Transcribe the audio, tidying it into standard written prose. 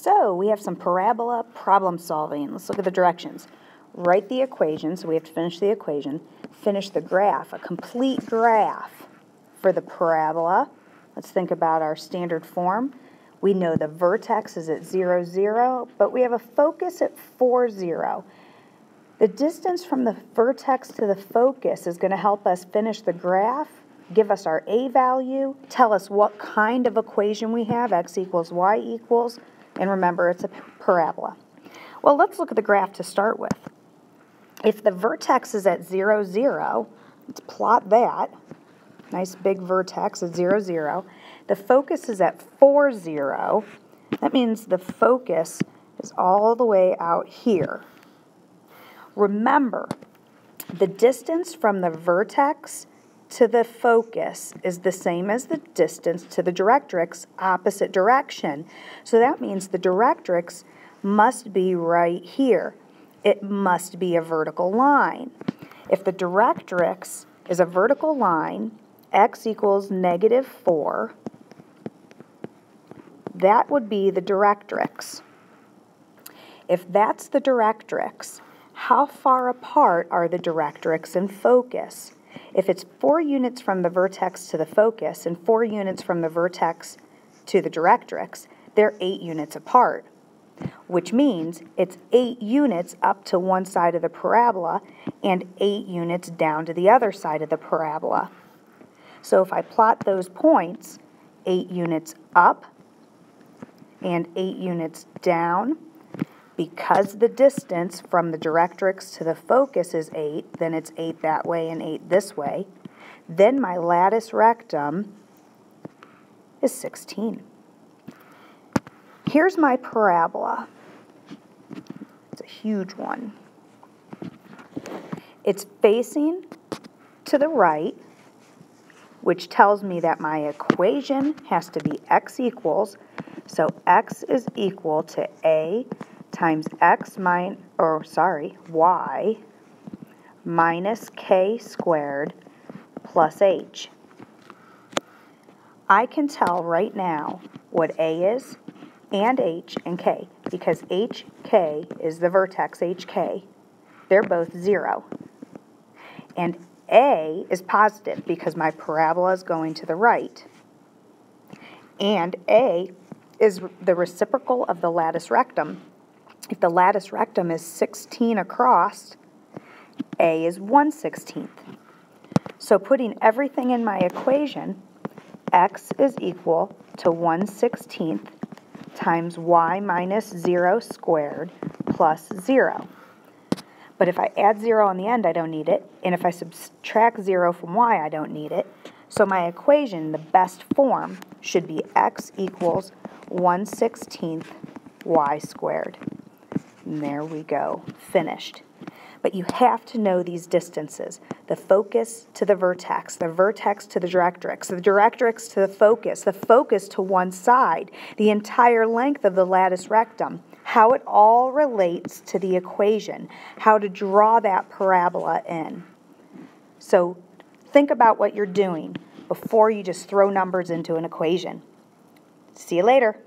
So we have some parabola problem solving. Let's look at the directions. Write the equation, so we have to finish the equation. Finish the graph, a complete graph for the parabola. Let's think about our standard form. We know the vertex is at 0, 0, but we have a focus at 4, 0. The distance from the vertex to the focus is going to help us finish the graph, give us our A value, tell us what kind of equation we have, x equals y equals, and remember it's a parabola. Well, let's look at the graph to start with. If the vertex is at 0, 0, let's plot that. Nice big vertex at 0, 0. The focus is at 4, 0. That means the focus is all the way out here. Remember, the distance from the vertex to the focus is the same as the distance to the directrix, opposite direction. So that means the directrix must be right here. It must be a vertical line. If the directrix is a vertical line, x equals -4, that would be the directrix. If that's the directrix, how far apart are the directrix and focus? If it's 4 units from the vertex to the focus and 4 units from the vertex to the directrix, they're 8 units apart, which means it's 8 units up to one side of the parabola and 8 units down to the other side of the parabola. So if I plot those points, 8 units up and 8 units down, because the distance from the directrix to the focus is 8, then it's 8 that way and 8 this way. Then my latus rectum is 16. Here's my parabola. It's a huge one. It's facing to the right, which tells me that my equation has to be x equals, so x is equal to a times y minus k squared plus h. I can tell right now what a is and h and k, because hk is the vertex hk. They're both 0. And a is positive because my parabola is going to the right. And a is the reciprocal of the latus rectum. If the latus rectum is 16 across, a is 1/16. So putting everything in my equation, x is equal to 1/16 times y minus 0 squared plus 0. But if I add 0 on the end, I don't need it. And if I subtract 0 from y, I don't need it. So my equation, the best form, should be x equals 1/16 y squared. And there we go, finished. But you have to know these distances. The focus to the vertex to the directrix to the focus to one side, the entire length of the latus rectum, how it all relates to the equation, how to draw that parabola in. So think about what you're doing before you just throw numbers into an equation. See you later.